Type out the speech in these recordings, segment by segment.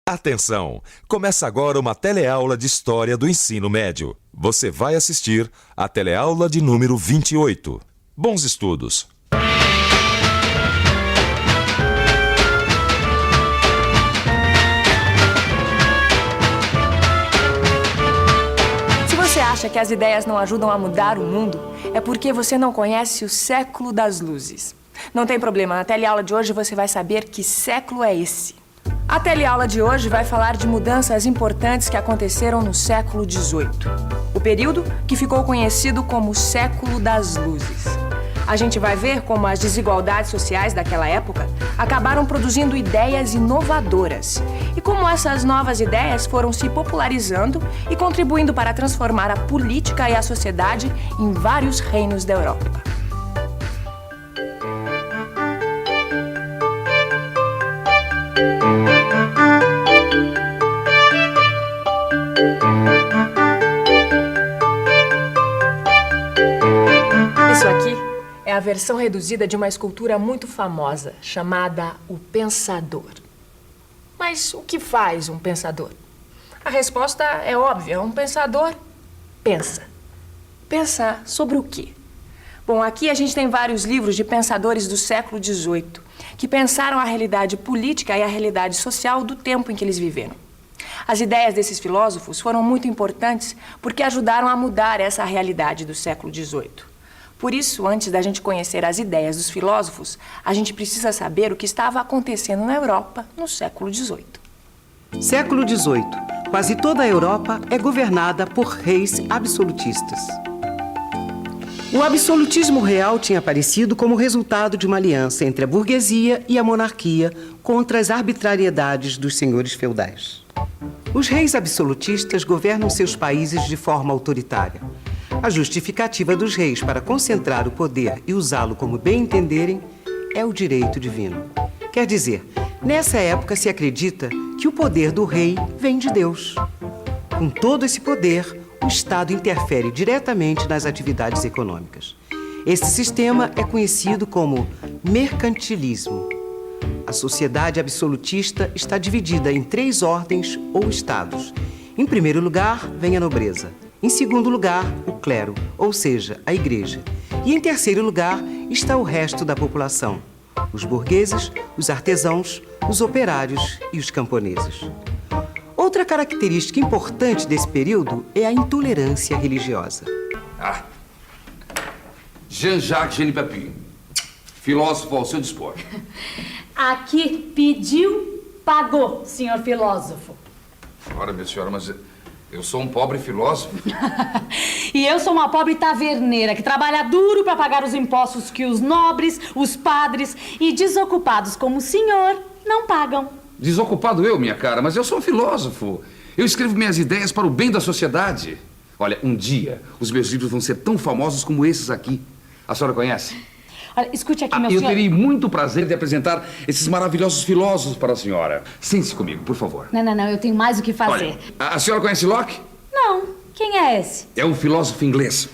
Atenção! Começa agora uma teleaula de História do Ensino Médio. Você vai assistir a teleaula de número 28. Bons estudos! Se você acha que as ideias não ajudam a mudar o mundo, é porque você não conhece o século das luzes. Não tem problema, na teleaula de hoje você vai saber que século é esse. A teleaula de hoje vai falar de mudanças importantes que aconteceram no século XVIII, o período que ficou conhecido como século das luzes. A gente vai ver como as desigualdades sociais daquela época acabaram produzindo ideias inovadoras e como essas novas ideias foram se popularizando e contribuindo para transformar a política e a sociedade em vários reinos da Europa. Isso aqui é a versão reduzida de uma escultura muito famosa, chamada O Pensador. Mas o que faz um pensador? A resposta é óbvia. Um pensador pensa. Pensa sobre o quê? Bom, aqui a gente tem vários livros de pensadores do século XVIII que pensaram a realidade política e a realidade social do tempo em que eles viveram. As ideias desses filósofos foram muito importantes porque ajudaram a mudar essa realidade do século XVIII. Por isso, antes da gente conhecer as ideias dos filósofos, a gente precisa saber o que estava acontecendo na Europa no século XVIII. Século XVIII. Quase toda a Europa é governada por reis absolutistas. O absolutismo real tinha aparecido como resultado de uma aliança entre a burguesia e a monarquia contra as arbitrariedades dos senhores feudais. Os reis absolutistas governam seus países de forma autoritária. A justificativa dos reis para concentrar o poder e usá-lo como bem entenderem é o direito divino. Quer dizer, nessa época se acredita que o poder do rei vem de Deus. Com todo esse poder, o Estado interfere diretamente nas atividades econômicas. Esse sistema é conhecido como mercantilismo. A sociedade absolutista está dividida em 3 ordens ou estados. Em primeiro lugar, vem a nobreza. Em segundo lugar, o clero, ou seja, a igreja. E em terceiro lugar está o resto da população: os burgueses, os artesãos, os operários e os camponeses. Outra característica importante desse período é a intolerância religiosa. Jean-Jacques Genipapi, filósofo ao seu dispor. Aqui pediu, pagou, senhor filósofo. Ora, minha senhora, mas eu sou um pobre filósofo. E eu sou uma pobre taverneira que trabalha duro para pagar os impostos que os nobres, os padres e desocupados como o senhor não pagam. Desocupado eu, minha cara, mas eu sou um filósofo. Eu escrevo minhas ideias para o bem da sociedade. Olha, um dia os meus livros vão ser tão famosos como esses aqui. A senhora conhece? Olha, escute aqui, meu Eu senhor. terei muito prazer de apresentar esses maravilhosos filósofos para a senhora. Sente-se comigo, por favor. Não, eu tenho mais o que fazer. Olha, a senhora conhece Locke? Não, quem é esse? É um filósofo inglês.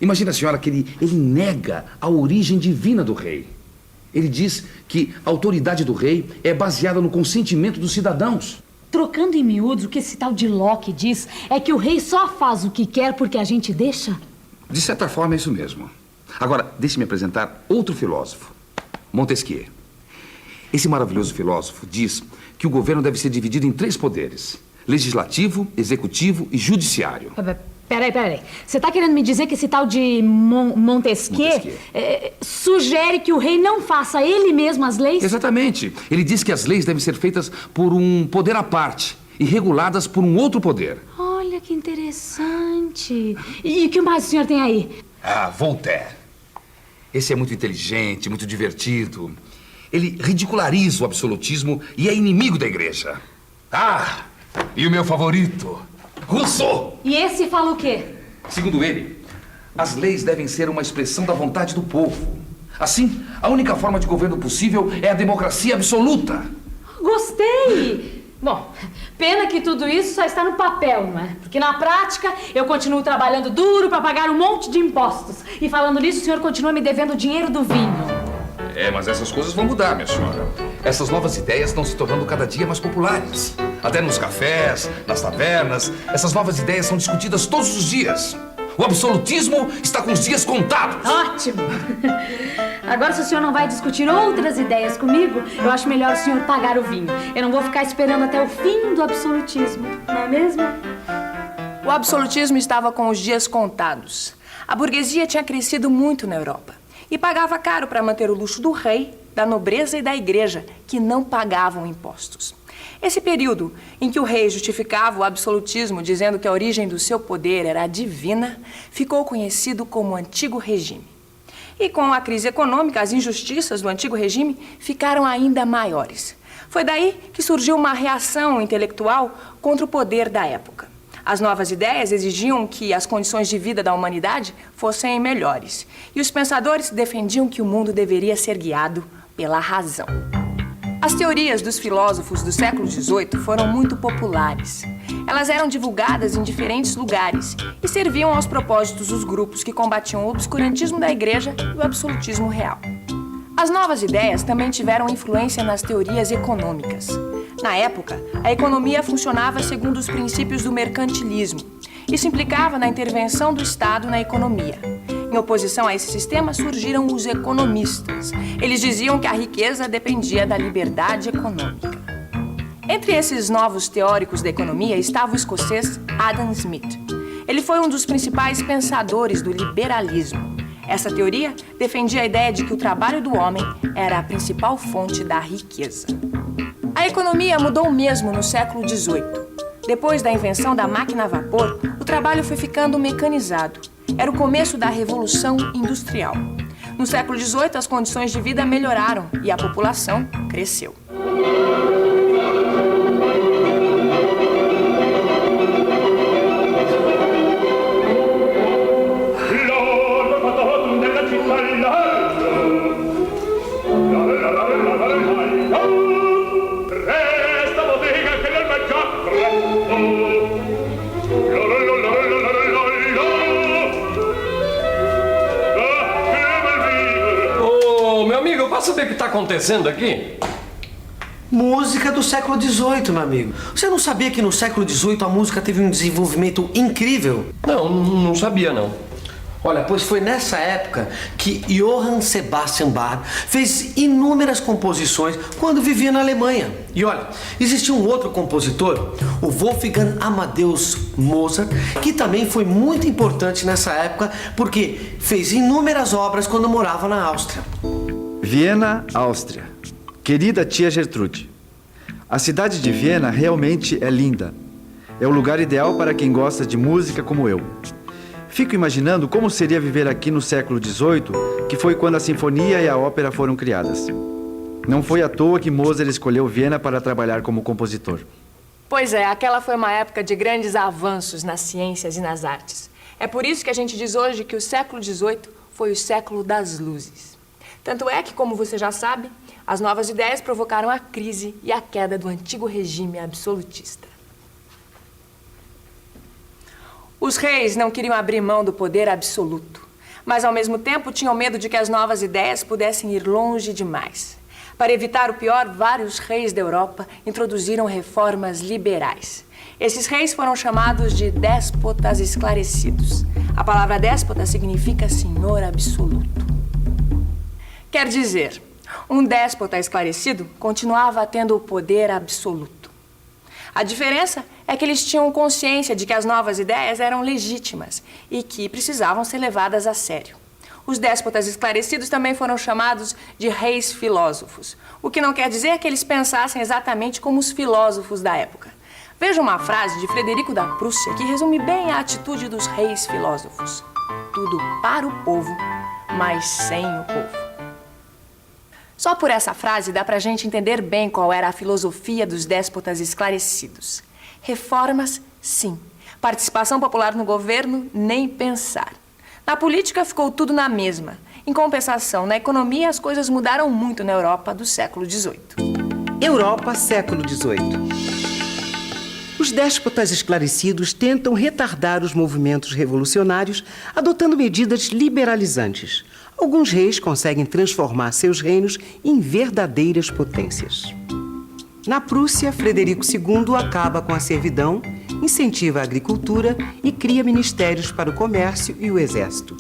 Imagina, senhora, que ele nega a origem divina do rei. Ele diz que a autoridade do rei é baseada no consentimento dos cidadãos. Trocando em miúdos, o que esse tal de Locke diz é que o rei só faz o que quer porque a gente deixa? De certa forma, é isso mesmo. Agora, deixe-me apresentar outro filósofo, Montesquieu. Esse maravilhoso filósofo diz que o governo deve ser dividido em 3 poderes: legislativo, executivo e judiciário. Peraí. Você tá querendo me dizer que esse tal de Montesquieu sugere que o rei não faça ele mesmo as leis? Exatamente. Ele diz que as leis devem ser feitas por um poder à parte e reguladas por um outro poder. Olha que interessante. E o que mais o senhor tem aí? Voltaire. Esse é muito inteligente, muito divertido. Ele ridiculariza o absolutismo e é inimigo da igreja. E o meu favorito, Rousseau. E esse fala o quê? Segundo ele, as leis devem ser uma expressão da vontade do povo. Assim, a única forma de governo possível é a democracia absoluta. Gostei! Bom, pena que tudo isso só está no papel, não é? Porque na prática eu continuo trabalhando duro para pagar um monte de impostos. E falando nisso, o senhor continua me devendo o dinheiro do vinho. Mas essas coisas vão mudar, minha senhora. essas novas ideias estão se tornando cada dia mais populares. Até nos cafés, nas tavernas, essas novas ideias são discutidas todos os dias. O absolutismo está com os dias contados. Ótimo! Agora, se o senhor não vai discutir outras ideias comigo, eu acho melhor o senhor pagar o vinho. Eu não vou ficar esperando até o fim do absolutismo, não é mesmo? O absolutismo estava com os dias contados. A burguesia tinha crescido muito na Europa e pagava caro para manter o luxo do rei, da nobreza e da igreja, que não pagavam impostos. Esse período em que o rei justificava o absolutismo dizendo que a origem do seu poder era divina, ficou conhecido como Antigo Regime. E com a crise econômica, as injustiças do Antigo Regime ficaram ainda maiores. Foi daí que surgiu uma reação intelectual contra o poder da época. As novas ideias exigiam que as condições de vida da humanidade fossem melhores. E os pensadores defendiam que o mundo deveria ser guiado pela razão. As teorias dos filósofos do século XVIII foram muito populares. Elas eram divulgadas em diferentes lugares e serviam aos propósitos dos grupos que combatiam o obscurantismo da igreja e o absolutismo real. As novas ideias também tiveram influência nas teorias econômicas. Na época, a economia funcionava segundo os princípios do mercantilismo. Isso implicava na intervenção do Estado na economia. Em oposição a esse sistema surgiram os economistas. Eles diziam que a riqueza dependia da liberdade econômica. Entre esses novos teóricos da economia estava o escocês Adam Smith. Ele foi um dos principais pensadores do liberalismo. Essa teoria defendia a ideia de que o trabalho do homem era a principal fonte da riqueza. A economia mudou mesmo no século XVIII. Depois da invenção da máquina a vapor, o trabalho foi ficando mecanizado. Era o começo da Revolução Industrial. No século XVIII, as condições de vida melhoraram e a população cresceu. Posso saber o que está acontecendo aqui? Música do século XVIII, meu amigo. Você não sabia que no século XVIII a música teve um desenvolvimento incrível? Não sabia, não. Olha, pois foi nessa época que Johann Sebastian Bach fez inúmeras composições quando vivia na Alemanha. E olha, existia um outro compositor, o Wolfgang Amadeus Mozart, que também foi muito importante nessa época porque fez inúmeras obras quando morava na Áustria. Viena, Áustria. Querida tia Gertrude, a cidade de Viena realmente é linda. É o lugar ideal para quem gosta de música como eu. Fico imaginando como seria viver aqui no século XVIII, que foi quando a sinfonia e a ópera foram criadas. Não foi à toa que Mozart escolheu Viena para trabalhar como compositor. Pois é, aquela foi uma época de grandes avanços nas ciências e nas artes. É por isso que a gente diz hoje que o século XVIII foi o século das luzes. Tanto é que, como você já sabe, as novas ideias provocaram a crise e a queda do antigo regime absolutista. Os reis não queriam abrir mão do poder absoluto, mas ao mesmo tempo tinham medo de que as novas ideias pudessem ir longe demais. Para evitar o pior, vários reis da Europa introduziram reformas liberais. Esses reis foram chamados de déspotas esclarecidos. A palavra déspota significa senhor absoluto. Quer dizer, um déspota esclarecido continuava tendo o poder absoluto. A diferença é que eles tinham consciência de que as novas ideias eram legítimas e que precisavam ser levadas a sério. Os déspotas esclarecidos também foram chamados de reis filósofos, o que não quer dizer que eles pensassem exatamente como os filósofos da época. Veja uma frase de Frederico da Prússia que resume bem a atitude dos reis filósofos. Tudo para o povo, mas sem o povo. Só por essa frase dá pra gente entender bem qual era a filosofia dos déspotas esclarecidos. Reformas, sim. Participação popular no governo, nem pensar. Na política ficou tudo na mesma. Em compensação, na economia as coisas mudaram muito na Europa do século XVIII. Europa, século XVIII. Os déspotas esclarecidos tentam retardar os movimentos revolucionários adotando medidas liberalizantes. Alguns reis conseguem transformar seus reinos em verdadeiras potências. Na Prússia, Frederico II acaba com a servidão, incentiva a agricultura e cria ministérios para o comércio e o exército.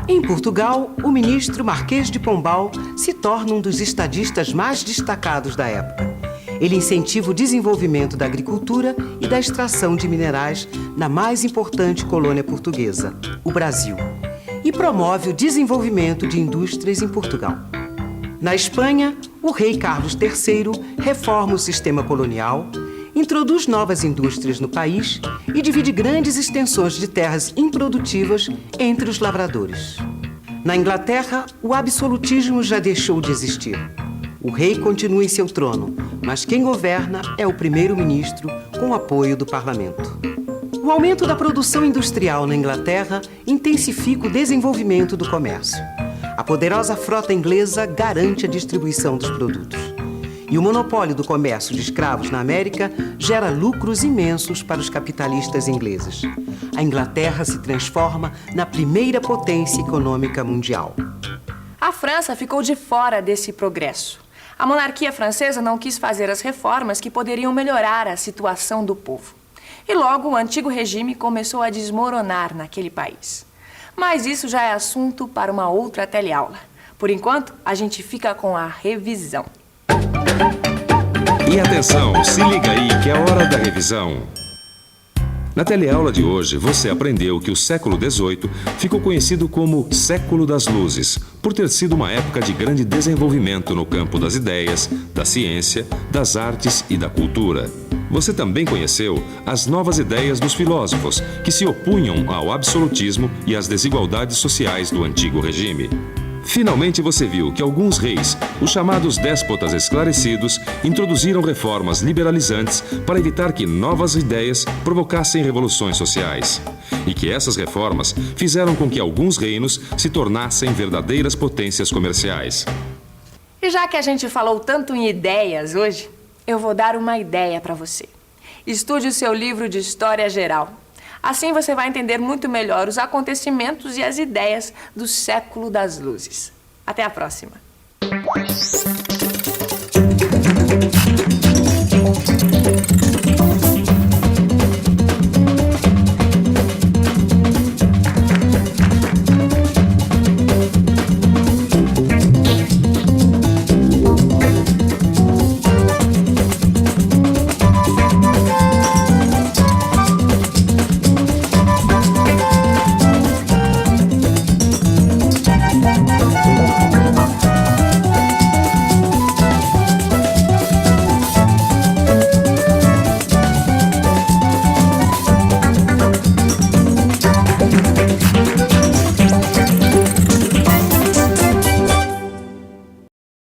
Em Portugal, o ministro Marquês de Pombal se torna um dos estadistas mais destacados da época. Ele incentiva o desenvolvimento da agricultura e da extração de minerais na mais importante colônia portuguesa, o Brasil, e promove o desenvolvimento de indústrias em Portugal. Na Espanha, o rei Carlos III reforma o sistema colonial, introduz novas indústrias no país e divide grandes extensões de terras improdutivas entre os lavradores. Na Inglaterra, o absolutismo já deixou de existir. O rei continua em seu trono, mas quem governa é o primeiro-ministro com o apoio do parlamento. O aumento da produção industrial na Inglaterra intensifica o desenvolvimento do comércio. A poderosa frota inglesa garante a distribuição dos produtos. E o monopólio do comércio de escravos na América gera lucros imensos para os capitalistas ingleses. A Inglaterra se transforma na primeira potência econômica mundial. A França ficou de fora desse progresso. A monarquia francesa não quis fazer as reformas que poderiam melhorar a situação do povo. E logo o antigo regime começou a desmoronar naquele país. Mas isso já é assunto para uma outra teleaula. Por enquanto, a gente fica com a revisão. E atenção, se liga aí que é a hora da revisão. Na teleaula de hoje, você aprendeu que o século XVIII ficou conhecido como Século das Luzes, por ter sido uma época de grande desenvolvimento no campo das ideias, da ciência, das artes e da cultura. Você também conheceu as novas ideias dos filósofos, que se opunham ao absolutismo e às desigualdades sociais do antigo regime. Finalmente você viu que alguns reis, os chamados déspotas esclarecidos, introduziram reformas liberalizantes para evitar que novas ideias provocassem revoluções sociais. E que essas reformas fizeram com que alguns reinos se tornassem verdadeiras potências comerciais. E já que a gente falou tanto em ideias hoje, eu vou dar uma ideia para você. Estude o seu livro de História Geral. Assim você vai entender muito melhor os acontecimentos e as ideias do Século das Luzes. Até a próxima!